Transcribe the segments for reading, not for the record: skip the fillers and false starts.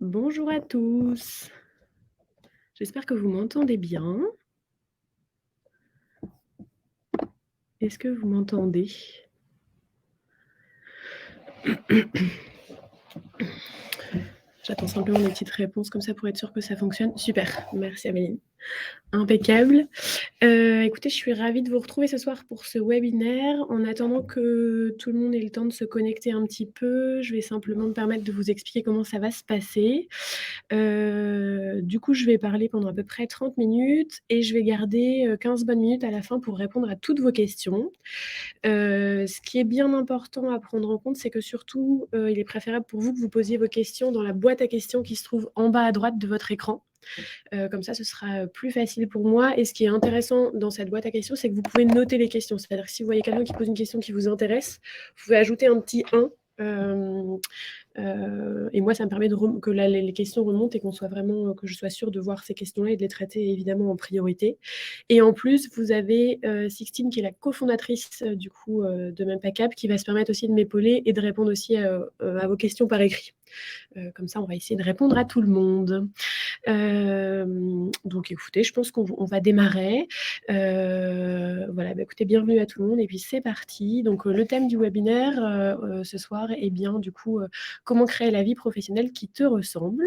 Bonjour à tous. J'espère que vous m'entendez bien. Est-ce que vous m'entendez? J'attends simplement des petites réponses comme ça pour être sûre que ça fonctionne. Super, merci Amélie. Impeccable. Écoutez, je suis ravie de vous retrouver ce soir pour ce webinaire. En attendant que tout le monde ait le temps de se connecter un petit peu, je vais simplement me permettre de vous expliquer comment ça va se passer. Du coup, je vais parler pendant à peu près 30 minutes et je vais garder 15 bonnes minutes à la fin pour répondre à toutes vos questions. Ce qui est bien important à prendre en compte, c'est que surtout, il est préférable pour vous que vous posiez vos questions dans la boîte à questions qui se trouve en bas à droite de votre écran. Comme ça, ce sera plus facile pour moi. Et ce qui est intéressant dans cette boîte à questions, c'est que vous pouvez noter les questions. C'est-à-dire que si vous voyez quelqu'un qui pose une question qui vous intéresse, vous pouvez ajouter un petit 1. Et moi, ça me permet que les questions remontent et qu'on soit vraiment, que je sois sûre de voir ces questions-là et de les traiter évidemment en priorité. Et en plus, vous avez Sixtine qui est la cofondatrice du coup de Mempacap qui va se permettre aussi de m'épauler et de répondre aussi à vos questions par écrit. Comme ça, on va essayer de répondre à tout le monde. Donc écoutez, je pense qu'on va démarrer. Voilà, écoutez, bienvenue à tout le monde et puis c'est parti. Donc le thème du webinaire ce soir est bien du coup comment créer la vie professionnelle qui te ressemble.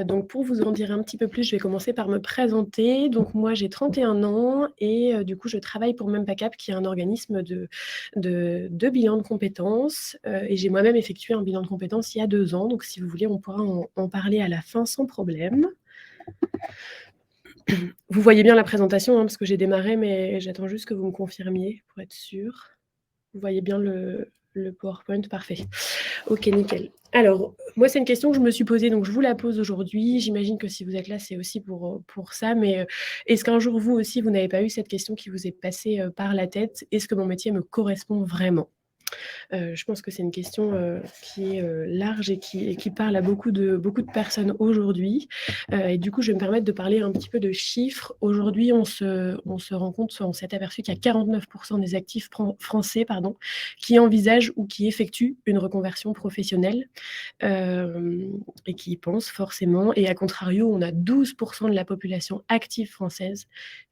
Donc pour vous en dire un petit peu plus, je vais commencer par me présenter. Donc moi j'ai 31 ans et du coup je travaille pour Mempacap qui est un organisme de bilan de compétences et j'ai moi-même effectué un bilan de compétences il y a 2 ans. Donc si vous voulez on pourra en parler à la fin sans problème. Vous voyez bien la présentation parce que j'ai démarré mais j'attends juste que vous me confirmiez pour être sûre. Vous voyez bien le PowerPoint, parfait. Ok, nickel. Alors, moi, c'est une question que je me suis posée, donc je vous la pose aujourd'hui. J'imagine que si vous êtes là, c'est aussi pour ça, mais est-ce qu'un jour, vous aussi, vous n'avez pas eu cette question qui vous est passée par la tête? Est-ce que mon métier me correspond vraiment? Je pense que c'est une question qui est large et qui parle à beaucoup de personnes aujourd'hui. Et du coup, je vais me permettre de parler un petit peu de chiffres. Aujourd'hui, on se rend compte, on s'est aperçu qu'il y a 49% des actifs français qui envisagent ou qui effectuent une reconversion professionnelle et qui y pensent forcément. Et à contrario, on a 12% de la population active française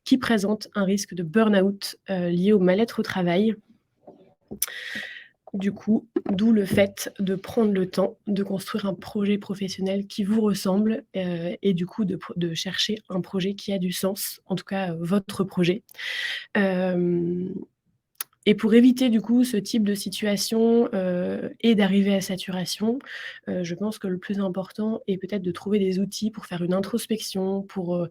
qui présente un risque de burn-out lié au mal-être au travail. Du coup, d'où le fait de prendre le temps de construire un projet professionnel qui vous ressemble et du coup de chercher un projet qui a du sens, en tout cas votre projet. Et pour éviter du coup ce type de situation et d'arriver à saturation, je pense que le plus important est peut-être de trouver des outils pour faire une introspection, pour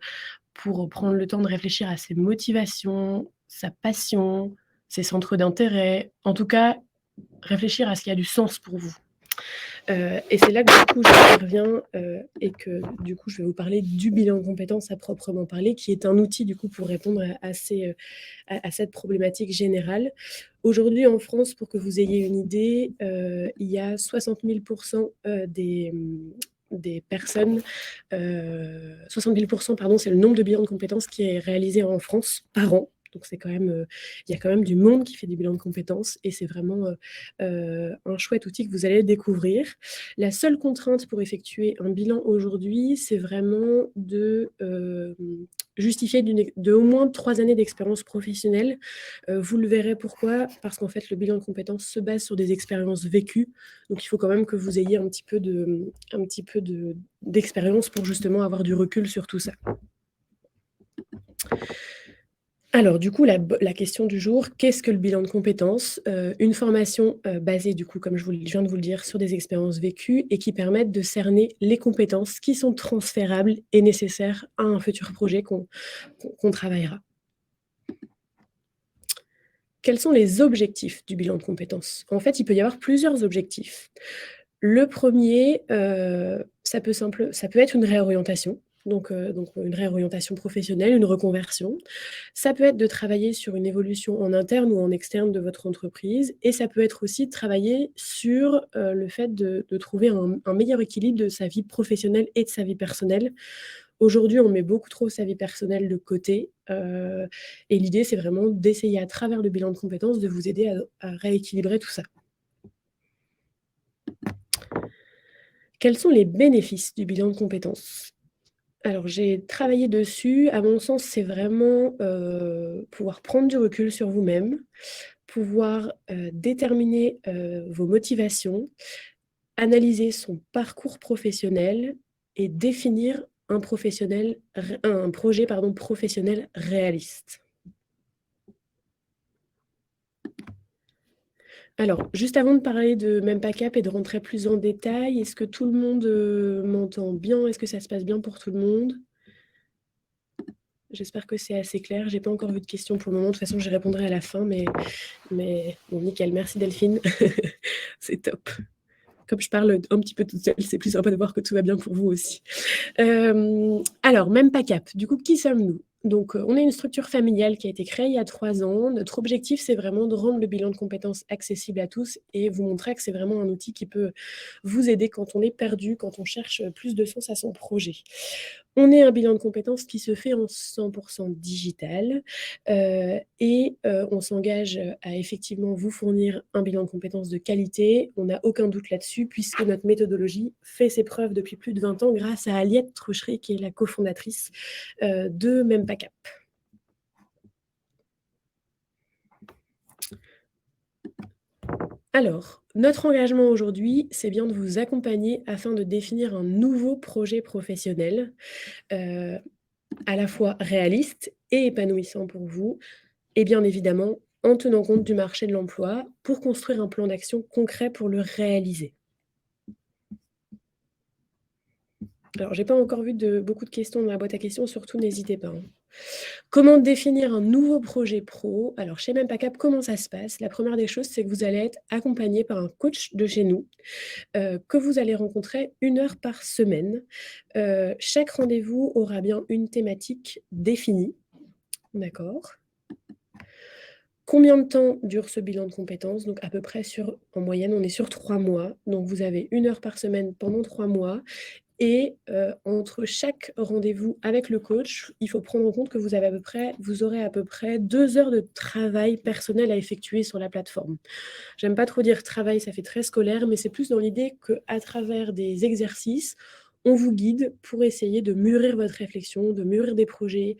prendre le temps de réfléchir à ses motivations, sa passion, ses centres d'intérêt. En tout cas, réfléchir à ce qui a du sens pour vous. Et c'est là que du coup j'interviens et que du coup je vais vous parler du bilan de compétences à proprement parler, qui est un outil du coup pour répondre à cette problématique générale. Aujourd'hui en France, pour que vous ayez une idée, il y a 60 000% des personnes, 60 000%, pardon, c'est le nombre de bilans de compétences qui est réalisé en France par an. Donc c'est quand même, il y a quand même du monde qui fait des bilans de compétences et c'est vraiment un chouette outil que vous allez découvrir. La seule contrainte pour effectuer un bilan aujourd'hui, c'est vraiment de justifier de au moins 3 années d'expérience professionnelle. Vous le verrez pourquoi, parce qu'en fait le bilan de compétences se base sur des expériences vécues, donc il faut quand même que vous ayez un petit peu d'expérience pour justement avoir du recul sur tout ça. Alors du coup, la question du jour, qu'est-ce que le bilan de compétences? Une formation basée du coup, comme je viens de vous le dire, sur des expériences vécues et qui permettent de cerner les compétences qui sont transférables et nécessaires à un futur projet qu'on travaillera. Quels sont les objectifs du bilan de compétences? En fait, il peut y avoir plusieurs objectifs. Le premier, ça peut être une réorientation, donc une réorientation professionnelle, une reconversion. Ça peut être de travailler sur une évolution en interne ou en externe de votre entreprise et ça peut être aussi de travailler sur le fait de trouver un meilleur équilibre de sa vie professionnelle et de sa vie personnelle. Aujourd'hui, on met beaucoup trop sa vie personnelle de côté et l'idée, c'est vraiment d'essayer à travers le bilan de compétences de vous aider à rééquilibrer tout ça. Quels sont les bénéfices du bilan de compétences? Alors j'ai travaillé dessus. À mon sens, c'est vraiment, pouvoir prendre du recul sur vous-même, pouvoir, déterminer, vos motivations, analyser son parcours professionnel et définir un projet, pardon, professionnel réaliste. Alors, juste avant de parler de même pas cap et de rentrer plus en détail, est-ce que tout le monde, m'entend bien? Est-ce que ça se passe bien pour tout le monde? J'espère que c'est assez clair. J'ai pas encore vu de questions pour le moment. De toute façon, j'y répondrai à la fin, mais bon, nickel. Merci Delphine. C'est top. Comme je parle un petit peu toute seule, c'est plus sympa de voir que tout va bien pour vous aussi. Alors, même pas cap. Du coup, qui sommes-nous? Donc, on est une structure familiale qui a été créée il y a 3 ans. Notre objectif, c'est vraiment de rendre le bilan de compétences accessible à tous et vous montrer que c'est vraiment un outil qui peut vous aider quand on est perdu, quand on cherche plus de sens à son projet. On est un bilan de compétences qui se fait en 100 digital, on s'engage, à effectivement vous fournir un bilan de compétences de qualité. On n'a aucun doute là-dessus puisque notre méthodologie fait ses preuves depuis plus de 20 ans grâce à Aliette Truchery qui est la cofondatrice, de Même pas cap. Alors, notre engagement aujourd'hui, c'est bien de vous accompagner afin de définir un nouveau projet professionnel, heu, à la fois réaliste et épanouissant pour vous. Et bien évidemment, en tenant compte du marché de l'emploi pour construire un plan d'action concret pour le réaliser. Alors, j'ai pas encore vu beaucoup de questions dans la boîte à questions, surtout n'hésitez pas, hein. Comment définir un nouveau projet pro? Alors, chez Mempacap, comment ça se passe? La première des choses, c'est que vous allez être accompagné par un coach de chez nous, que vous allez rencontrer 1 heure par semaine. Chaque rendez-vous aura bien une thématique définie, d'accord? Combien de temps dure ce bilan de compétences? Donc à peu près en moyenne, on est sur 3 mois. Donc vous avez 1 heure par semaine pendant 3 mois et entre chaque rendez-vous avec le coach, il faut prendre en compte que vous aurez à peu près 2 heures de travail personnel à effectuer sur la plateforme. J'aime pas trop dire travail, ça fait très scolaire, mais c'est plus dans l'idée qu'à travers des exercices, on vous guide pour essayer de mûrir votre réflexion, de mûrir des projets,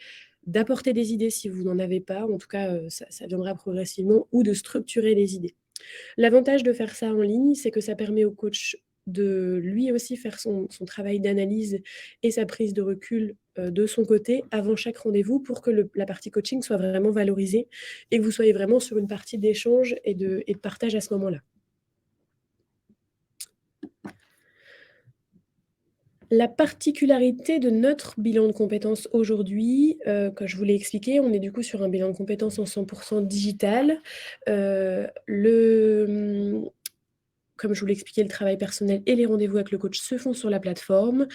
d'apporter des idées si vous n'en avez pas, en tout cas, ça viendra progressivement ou de structurer les idées. L'avantage de faire ça en ligne, c'est que ça permet au coach de lui aussi faire son travail d'analyse et sa prise de recul, de son côté avant chaque rendez-vous pour que la partie coaching soit vraiment valorisée et que vous soyez vraiment sur une partie d'échange et de partage à ce moment-là. La particularité de notre bilan de compétences aujourd'hui, que je vous l'ai expliqué, on est du coup sur un bilan de compétences en 100 digital. Comme je vous l'ai expliqué, le travail personnel et les rendez-vous avec le coach se font sur la plateforme.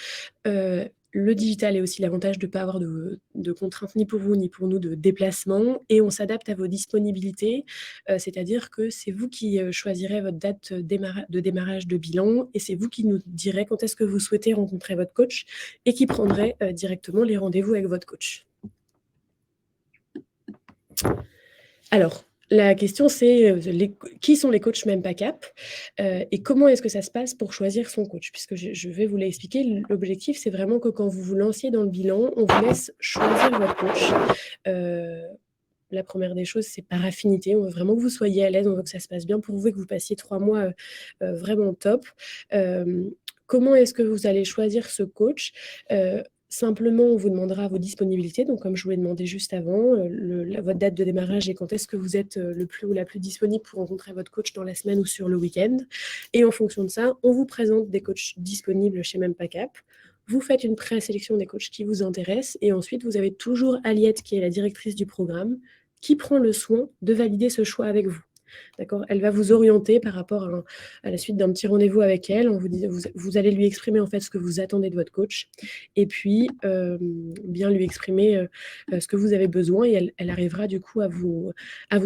Le digital est aussi l'avantage de ne pas avoir de contraintes ni pour vous ni pour nous de déplacement et on s'adapte à vos disponibilités, c'est-à-dire que c'est vous qui, choisirez votre date, de démarrage de bilan et c'est vous qui nous direz quand est-ce que vous souhaitez rencontrer votre coach et qui prendrez, directement les rendez-vous avec votre coach. Alors, la question c'est, qui sont les coachs Même pas cap? Et comment est-ce que ça se passe pour choisir son coach? Puisque je vais vous l'expliquer. L'objectif, c'est vraiment que quand vous vous lanciez dans le bilan, on vous laisse choisir votre coach. Heu, la première des choses, c'est par affinité. On veut vraiment que vous soyez à l'aise, on veut que ça se passe bien pour vous et que vous passiez 3 mois, vraiment top. Hem, comment est-ce que vous allez choisir ce coach? Simplement, on vous demandera vos disponibilités, donc comme je vous l'ai demandé juste avant, votre date de démarrage et quand est-ce que vous êtes, le plus ou la plus disponible pour rencontrer votre coach dans la semaine ou sur le week-end et en fonction de ça, on vous présente des coachs disponibles chez Même pas cap. Vous faites une présélection des coachs qui vous intéressent et ensuite vous avez toujours Aliette qui est la directrice du programme, qui prend le soin de valider ce choix avec vous. D'accord? Elle va vous orienter par rapport à la suite d'un petit rendez-vous avec elle. Vous allez lui exprimer en fait ce que vous attendez de votre coach et puis bien lui exprimer ce que vous avez besoin et elle arrivera du coup à vous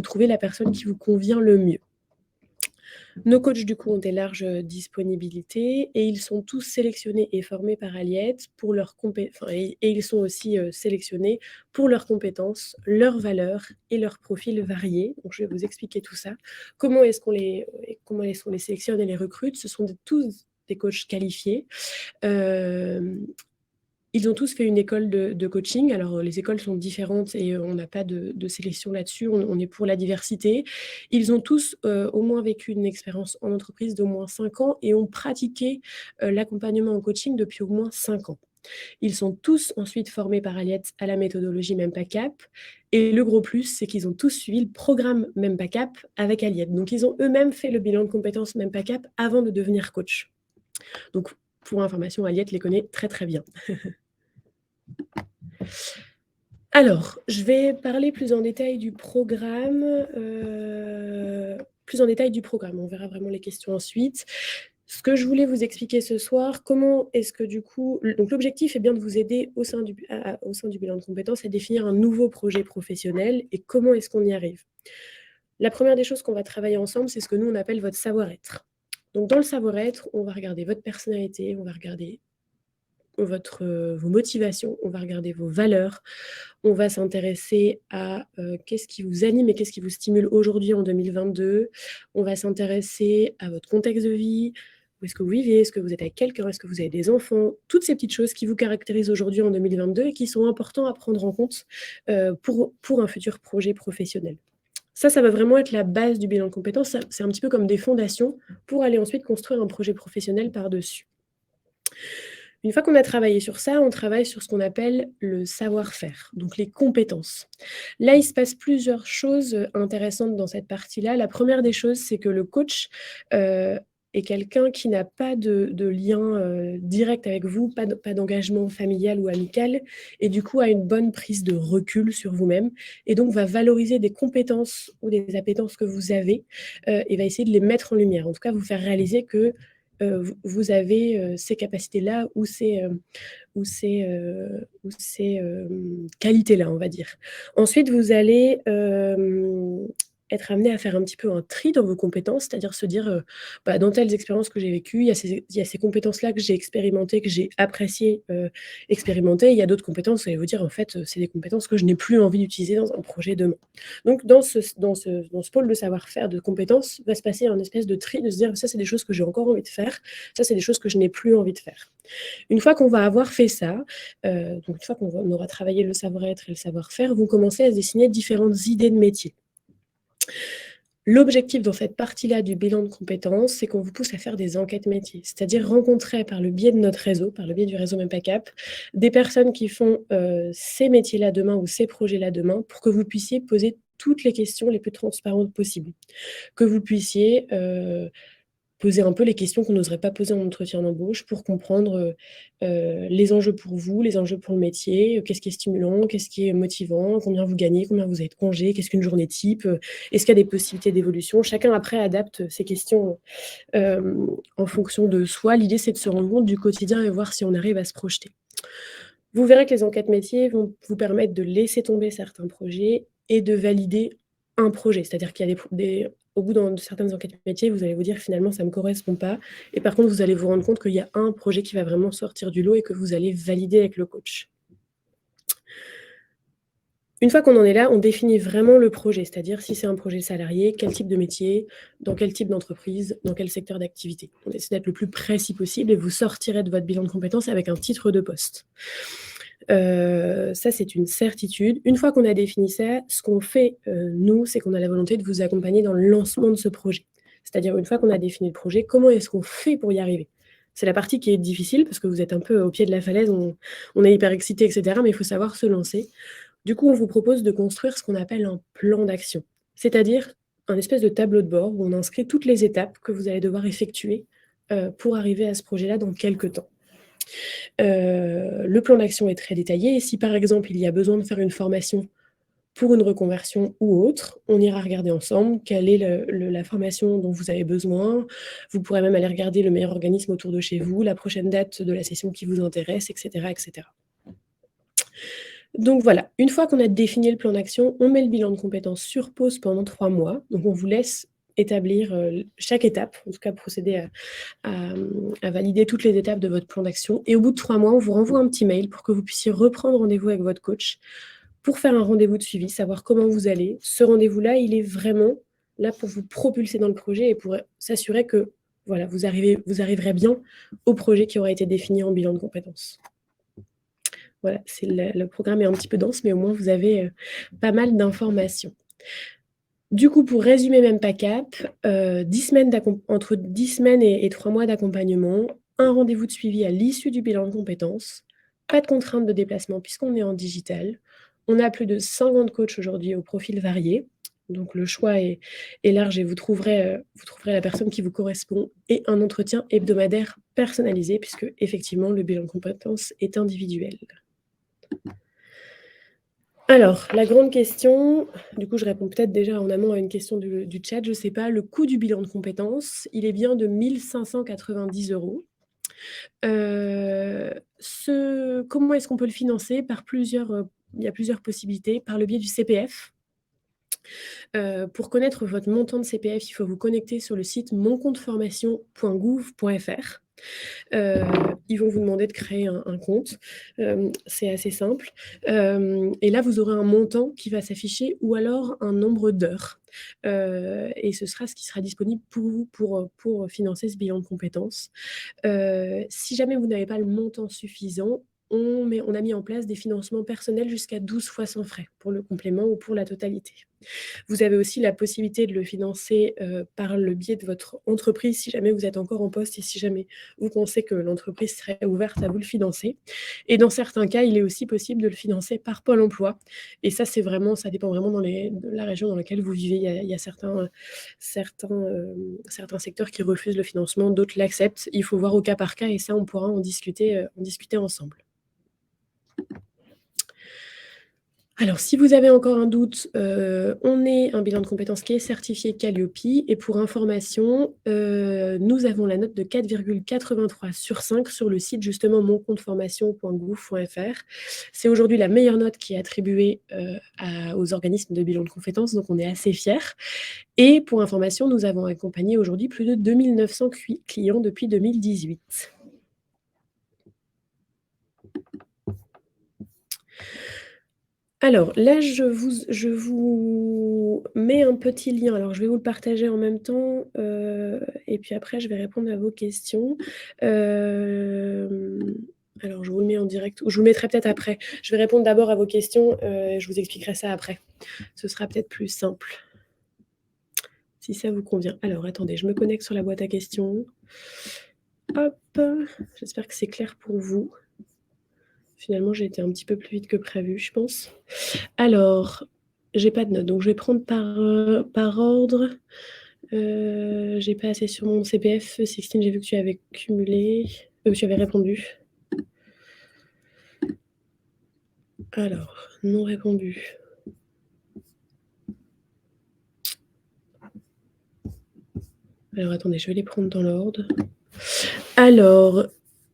trouver la personne qui vous convient le mieux. Nos coachs, du coup, ont des larges, disponibilités et ils sont tous sélectionnés et formés par Aliette pour et ils sont aussi, sélectionnés pour leurs compétences, leurs valeurs et leurs profils variés. Donc je vais vous expliquer tout ça. Comment est-ce qu'on les sélectionne et les recrute? Ce sont tous des coachs qualifiés. Ils ont tous fait une école de coaching. Alors, les écoles sont différentes et on n'a pas de sélection là-dessus. On est pour la diversité. Ils ont tous, au moins vécu une expérience en entreprise d'au moins 5 ans et ont pratiqué, l'accompagnement en coaching depuis au moins 5 ans. Ils sont tous ensuite formés par Aliette à la méthodologie MEMPA-CAP et le gros plus, c'est qu'ils ont tous suivi le programme MEMPA-CAP avec Aliette. Donc ils ont eux-mêmes fait le bilan de compétences MEMPA-CAP avant de devenir coach. Donc pour information, Aliette les connaît très, très bien. Alors, je vais parler plus en détail du programme, On verra vraiment les questions ensuite. Ce que je voulais vous expliquer ce soir, comment est-ce que du coup donc l'objectif est bien de vous aider au sein du bilan de compétences à définir un nouveau projet professionnel et comment est-ce qu'on y arrive? La première des choses qu'on va travailler ensemble, c'est ce que nous on appelle votre savoir-être. Donc dans le savoir-être, on va regarder votre personnalité, on va regarder vos motivations, on va regarder vos valeurs, on va s'intéresser à qu'est-ce qui vous anime et qu'est-ce qui vous stimule aujourd'hui en 2022. On va s'intéresser à votre contexte de vie, où est-ce que vous vivez, est-ce que vous êtes avec quelqu'un, est-ce que vous avez des enfants, toutes ces petites choses qui vous caractérisent aujourd'hui en 2022 et qui sont importantes à prendre en compte pour un futur projet professionnel. Ça va vraiment être la base du bilan de compétences. C'est un petit peu comme des fondations pour aller ensuite construire un projet professionnel par-dessus. Une fois qu'on a travaillé sur ça, on travaille sur ce qu'on appelle le savoir-faire, donc les compétences. Là, il se passe plusieurs choses intéressantes dans cette partie-là. La première des choses, c'est que le coach est quelqu'un qui n'a pas de lien direct avec vous, pas d'engagement familial ou amical, et du coup a une bonne prise de recul sur vous-même, et donc va valoriser des compétences ou des appétences que vous avez, et va essayer de les mettre en lumière. En tout cas, vous faire réaliser que vous avez ces capacités-là ou ces qualités-là, on va dire. Ensuite, vous allez être amené à faire un petit peu un tri dans vos compétences, c'est-à-dire se dire, bah, dans telles expériences que j'ai vécues, il y a ces compétences-là que j'ai expérimentées, que j'ai apprécié expérimenter. Il y a d'autres compétences, vous allez vous dire, en fait, c'est des compétences que je n'ai plus envie d'utiliser dans un projet demain. Donc dans ce pôle de savoir-faire, de compétences, va se passer un espèce de tri, de se dire, ça, c'est des choses que j'ai encore envie de faire, ça, c'est des choses que je n'ai plus envie de faire. Une fois qu'on va avoir fait ça, donc une fois qu'on aura travaillé le savoir-être et le savoir-faire, vont commencer à se dessiner différentes idées de métier. L'objectif dans cette partie-là du bilan de compétences, c'est qu'on vous pousse à faire des enquêtes métiers, c'est-à-dire rencontrer par le biais de notre réseau, par le biais du réseau MEMPA-CAP, des personnes qui font ces métiers-là demain ou ces projets-là demain, pour que vous puissiez poser toutes les questions les plus transparentes possibles. Que vous puissiez poser un peu les questions qu'on n'oserait pas poser en entretien d'embauche pour comprendre les enjeux pour vous, les enjeux pour le métier, qu'est-ce qui est stimulant, qu'est-ce qui est motivant, combien vous gagnez, combien vous avez de congés, qu'est-ce qu'une journée type, est-ce qu'il y a des possibilités d'évolution. Chacun après adapte ces questions en fonction de soi. L'idée, c'est de se rendre compte du quotidien et voir si on arrive à se projeter. Vous verrez que les enquêtes métiers vont vous permettre de laisser tomber certains projets et de valider un projet. C'est-à-dire qu'il y a au bout de certaines enquêtes métiers, vous allez vous dire finalement ça ne me correspond pas. Et par contre, vous allez vous rendre compte qu'il y a un projet qui va vraiment sortir du lot et que vous allez valider avec le coach. Une fois qu'on en est là, on définit vraiment le projet, c'est-à-dire si c'est un projet salarié, quel type de métier, dans quel type d'entreprise, dans quel secteur d'activité. On essaie d'être le plus précis possible et vous sortirez de votre bilan de compétences avec un titre de poste. Ça, c'est une certitude. Une fois qu'on a défini ça, ce qu'on fait, nous, c'est qu'on a la volonté de vous accompagner dans le lancement de ce projet. C'est-à-dire, une fois qu'on a défini le projet, comment est-ce qu'on fait pour y arriver? C'est la partie qui est difficile parce que vous êtes un peu au pied de la falaise, on est hyper excité, etc., mais il faut savoir se lancer. Du coup, on vous propose de construire ce qu'on appelle un plan d'action, c'est-à-dire un espèce de tableau de bord où on inscrit toutes les étapes que vous allez devoir effectuer pour arriver à ce projet-là dans quelques temps. Le plan d'action est très détaillé et si par exemple il y a besoin de faire une formation pour une reconversion ou autre, on ira regarder ensemble quelle est la formation dont vous avez besoin. Vous pourrez même aller regarder le meilleur organisme autour de chez vous, la prochaine date de la session qui vous intéresse, etc., etc. Donc voilà, une fois qu'on a défini le plan d'action, on met le bilan de compétences sur pause pendant 3 mois. Donc on vous laisse établir chaque étape, en tout cas procéder à valider toutes les étapes de votre plan d'action. Et au bout de 3 mois, on vous renvoie un petit mail pour que vous puissiez reprendre rendez-vous avec votre coach pour faire un rendez-vous de suivi, savoir comment vous allez. Ce rendez-vous-là, il est vraiment là pour vous propulser dans le projet et pour s'assurer que voilà, vous arriverez bien au projet qui aura été défini en bilan de compétences. Voilà, le programme est un petit peu dense, mais au moins vous avez, pas mal d'informations. Du coup, pour résumer même pas cap, 10 semaines entre 10 semaines et 3 mois d'accompagnement, un rendez-vous de suivi à l'issue du bilan de compétences, pas de contrainte de déplacement puisqu'on est en digital. On a plus de 50 coachs aujourd'hui aux profils variés, donc le choix est large et vous trouverez la personne qui vous correspond et un entretien hebdomadaire personnalisé puisque effectivement le bilan de compétences est individuel. Alors, la grande question, du coup, je réponds peut-être déjà en amont à une question du chat, je ne sais pas, le coût du bilan de compétences, il est bien de 1 590 €. Comment est-ce qu'on peut le financer? Il y a plusieurs possibilités. Par le biais du CPF. Pour connaître votre montant de CPF, il faut vous connecter sur le site moncompteformation.gouv.fr. Ils vont vous demander de créer un compte. C'est assez simple. Et là, vous aurez un montant qui va s'afficher ou alors un nombre d'heures. Et ce sera ce qui sera disponible pour vous pour financer ce bilan de compétences. Si jamais vous n'avez pas le montant suffisant, on a mis en place des financements personnels jusqu'à 12 fois sans frais pour le complément ou pour la totalité. Vous avez aussi la possibilité de le financer, par le biais de votre entreprise si jamais vous êtes encore en poste et si jamais vous pensez que l'entreprise serait ouverte à vous le financer. Et dans certains cas, il est aussi possible de le financer par Pôle emploi et ça dépend vraiment de la région dans laquelle vous vivez. Il y a certains secteurs qui refusent le financement, d'autres l'acceptent. Il faut voir au cas par cas et ça, on pourra en discuter ensemble. Alors, si vous avez encore un doute, on est un bilan de compétences qui est certifié Calliope et pour information, nous avons la note de 4,83 sur 5 sur le site justement moncompteformation.gouv.fr. C'est aujourd'hui la meilleure note qui est attribuée, aux organismes de bilan de compétences, donc on est assez fiers. Et pour information, nous avons accompagné aujourd'hui plus de 2 900 clients depuis 2018. Alors là, je vous mets un petit lien. Alors je vais vous le partager en même temps, et puis après je vais répondre à vos questions. Alors je vous le mets en direct ou je vous le mettrai peut-être après. Je vais répondre d'abord à vos questions, je vous expliquerai ça après. Ce sera peut-être plus simple. Si ça vous convient. Alors attendez, je me connecte sur la boîte à questions. Hop, j'espère que c'est clair pour vous. Finalement, j'ai été un petit peu plus vite que prévu, je pense. Alors, j'ai pas de notes, donc je vais prendre par ordre. J'ai pas assez sur mon CPF. Sixtine, j'ai vu que tu avais cumulé, tu avais répondu. Alors, non répondu. Alors attendez, je vais les prendre dans l'ordre. Alors,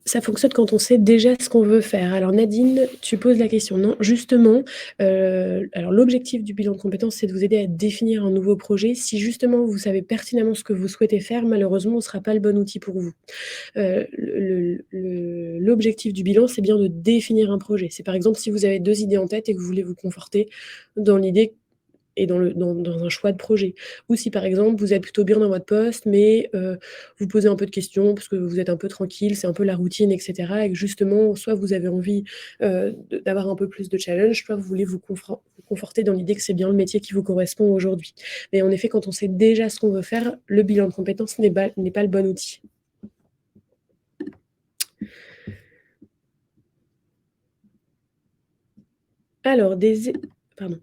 ça fonctionne quand on sait déjà ce qu'on veut faire. Alors Nadine, tu poses la question. Non, justement, alors l'objectif du bilan de compétences, c'est de vous aider à définir un nouveau projet. Si justement vous savez pertinemment ce que vous souhaitez faire, malheureusement, ce ne sera pas le bon outil pour vous. L'objectif du bilan, c'est bien de définir un projet. C'est par exemple si vous avez 2 idées en tête et que vous voulez vous conforter dans l'idée et dans un choix de projet. Ou si par exemple vous êtes plutôt bien dans votre poste, mais vous posez un peu de questions parce que vous êtes un peu tranquille, c'est un peu la routine, et cetera. Et que justement, soit vous avez envie d'avoir un peu plus de challenge, soit vous voulez vous conforter dans l'idée que c'est bien le métier qui vous correspond aujourd'hui. Mais en effet, quand on sait déjà ce qu'on veut faire, le bilan de compétences n'est pas le bon outil. Alors, pardon.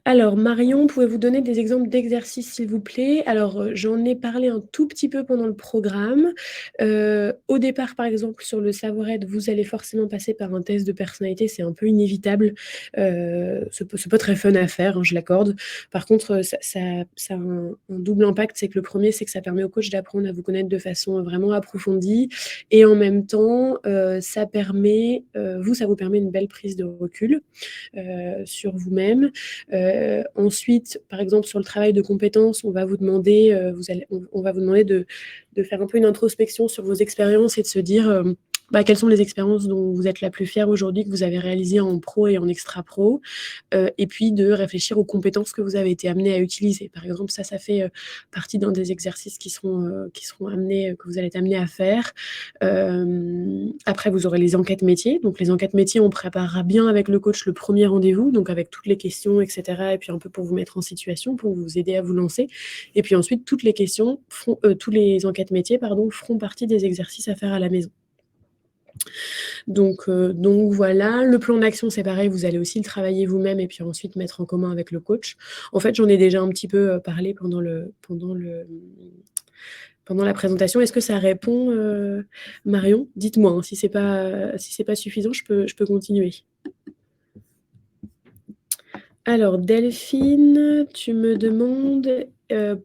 Alors Marion, pouvez-vous donner des exemples d'exercices, s'il vous plaît? Alors, j'en ai parlé un tout petit peu pendant le programme. Au départ, par exemple, sur le savoir-être, vous allez forcément passer par un test de personnalité, c'est un peu inévitable. C'est pas très fun à faire, hein, je l'accorde. Par contre, ça a un double impact, c'est que le premier, c'est que ça permet au coach d'apprendre à vous connaître de façon vraiment approfondie et en même temps, ça vous permet une belle prise de recul sur vous-même. Ensuite, par exemple, sur le travail de compétences, on va vous demander, on va vous demander de faire un peu une introspection sur vos expériences et de se dire quelles sont les expériences dont vous êtes la plus fière aujourd'hui, que vous avez réalisées en pro et en extra pro, et puis de réfléchir aux compétences que vous avez été amené à utiliser. Par exemple, ça fait partie d'un des exercices qui seront amenés, que vous allez être amené à faire. Après, vous aurez les enquêtes métiers. Donc, les enquêtes métiers, on préparera bien avec le coach le premier rendez-vous, donc avec toutes les questions, etc. Et puis un peu pour vous mettre en situation, pour vous aider à vous lancer. Et puis ensuite, tous les enquêtes métiers, pardon, feront partie des exercices à faire à la maison. Donc voilà, le plan d'action, c'est pareil, vous allez aussi le travailler vous-même et puis ensuite mettre en commun avec le coach. En fait, j'en ai déjà un petit peu parlé pendant la présentation. Est-ce que ça répond, Marion? Dites-moi hein, si c'est pas suffisant, je peux continuer. Alors Delphine, tu me demandes,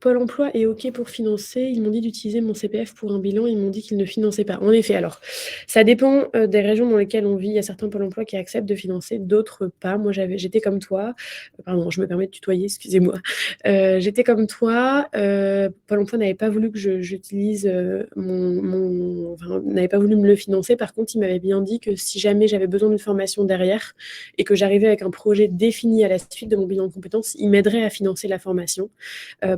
Pôle emploi est OK pour financer. Ils m'ont dit d'utiliser mon CPF pour un bilan. Ils m'ont dit qu'ils ne finançaient pas. En effet, alors ça dépend, des régions dans lesquelles on vit. Il y a certains pôles emploi qui acceptent de financer, d'autres pas. Moi, j'étais comme toi. Pardon, je me permets de tutoyer, excusez-moi. J'étais comme toi, Pôle emploi n'avait pas voulu que j'utilise, n'avait pas voulu me le financer. Par contre, il m'avait bien dit que si jamais j'avais besoin d'une formation derrière et que j'arrivais avec un projet défini à la suite de mon bilan de compétences, il m'aiderait à financer la formation.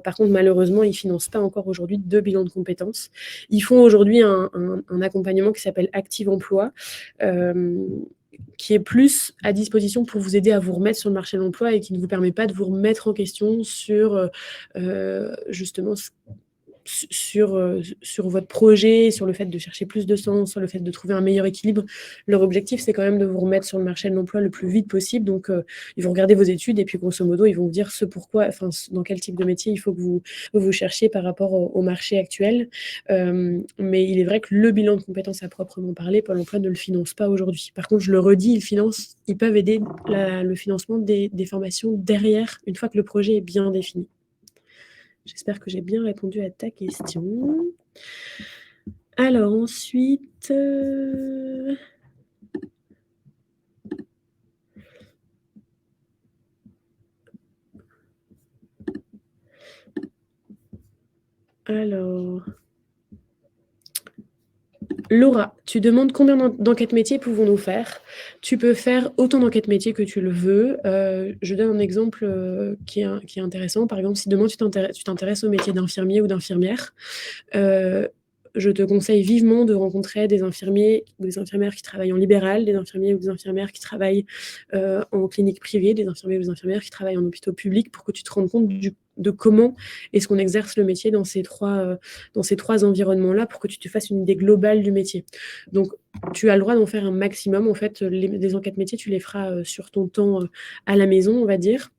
Par contre, malheureusement, ils ne financent pas encore aujourd'hui de bilan de compétences. Ils font aujourd'hui un accompagnement qui s'appelle Active Emploi, qui est plus à disposition pour vous aider à vous remettre sur le marché de l'emploi et qui ne vous permet pas de vous remettre en question sur justement sur votre projet, sur le fait de chercher plus de sens, sur le fait de trouver un meilleur équilibre. Leur objectif, c'est quand même de vous remettre sur le marché de l'emploi le plus vite possible. Donc, ils vont regarder vos études et puis, grosso modo, ils vont vous dire dans quel type de métier il faut que vous cherchiez par rapport au marché actuel. Mais il est vrai que le bilan de compétences à proprement parler, Pôle emploi ne le finance pas aujourd'hui. Par contre, je le redis, ils peuvent aider le financement des formations derrière, une fois que le projet est bien défini. J'espère que j'ai bien répondu à ta question. Alors ensuite, alors, Laura, tu demandes combien d'enquêtes métiers pouvons-nous faire? Tu peux faire autant d'enquêtes métiers que tu le veux. Je donne un exemple qui est intéressant. Par exemple, si demain tu t'intéresses au métier d'infirmier ou d'infirmière, je te conseille vivement de rencontrer des infirmiers ou des infirmières qui travaillent en libéral, des infirmiers ou des infirmières qui travaillent en clinique privée, des infirmiers ou des infirmières qui travaillent en hôpitaux publics pour que tu te rendes compte de comment est-ce qu'on exerce le métier dans ces trois environnements-là pour que tu te fasses une idée globale du métier. Donc, tu as le droit d'en faire un maximum. En fait, les enquêtes métiers, tu les feras sur ton temps à la maison, on va dire.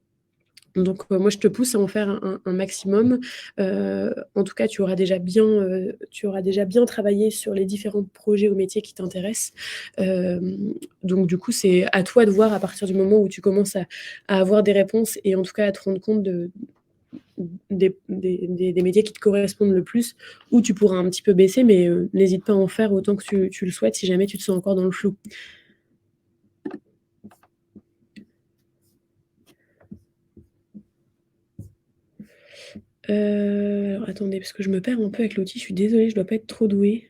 Donc, moi, je te pousse à en faire un maximum. En tout cas, tu auras déjà bien travaillé sur les différents projets ou métiers qui t'intéressent. Donc, du coup, c'est à toi de voir à partir du moment où tu commences à avoir des réponses et en tout cas à te rendre compte des métiers qui te correspondent le plus, où tu pourras un petit peu baisser, mais n'hésite pas à en faire autant que tu le souhaites si jamais tu te sens encore dans le flou. Alors attendez, parce que je me perds un peu avec l'outil, je suis désolée, je dois pas être trop douée.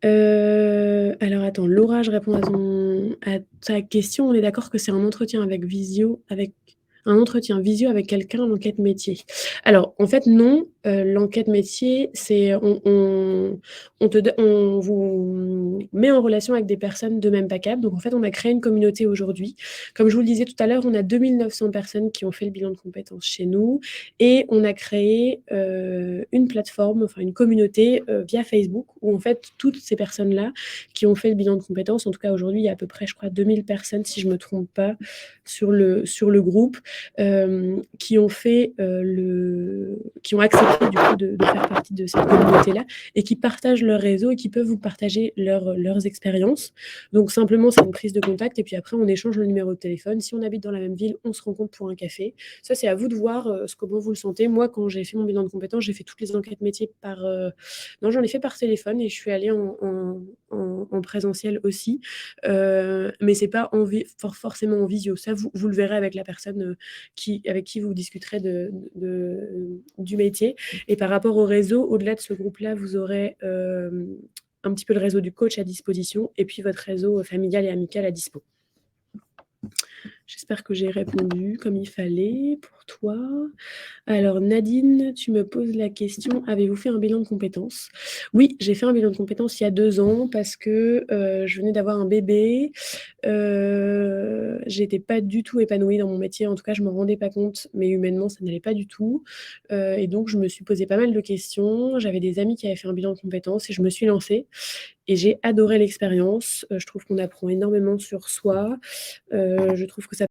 Alors attends, Laura, je réponds à ta question. On est d'accord que c'est un entretien avec quelqu'un, l'enquête métier. Alors, en fait, non. L'enquête métier, c'est on vous met en relation avec des personnes de même PACAP. Donc, en fait, on a créé une communauté aujourd'hui. Comme je vous le disais tout à l'heure, on a 2900 personnes qui ont fait le bilan de compétences chez nous et on a créé une plateforme, enfin une communauté via Facebook où, en fait, toutes ces personnes-là qui ont fait le bilan de compétences, en tout cas aujourd'hui, il y a à peu près, je crois, 2000 personnes, si je ne me trompe pas, sur le groupe, qui ont accepté du coup de faire partie de cette communauté-là et qui partagent leur réseau et qui peuvent vous partager leurs expériences. Donc simplement, c'est une prise de contact et puis après, on échange le numéro de téléphone. Si on habite dans la même ville, on se rencontre pour un café. Ça, c'est à vous de voir comment vous le sentez. Moi, quand j'ai fait mon bilan de compétences, j'ai fait toutes les enquêtes métiers non, j'en ai fait par téléphone et je suis allée en présentiel aussi. Mais c'est pas forcément en visio. Ça, vous le verrez avec la personne avec qui vous discuterez du métier. Et par rapport au réseau, au-delà de ce groupe-là, vous aurez un petit peu le réseau du coach à disposition et puis votre réseau, familial et amical à dispo. J'espère que j'ai répondu comme il fallait pour toi. Alors Nadine, tu me poses la question: «Avez-vous fait un bilan de compétences?» Oui, j'ai fait un bilan de compétences il y a 2 ans parce que, je venais d'avoir un bébé. J'étais pas du tout épanouie dans mon métier, en tout cas je m'en rendais pas compte, mais humainement ça n'allait pas du tout, et donc je me suis posé pas mal de questions. J'avais des amis qui avaient fait un bilan de compétences et je me suis lancée et j'ai adoré l'expérience. Je trouve qu'on apprend énormément sur soi. Je trouve que ça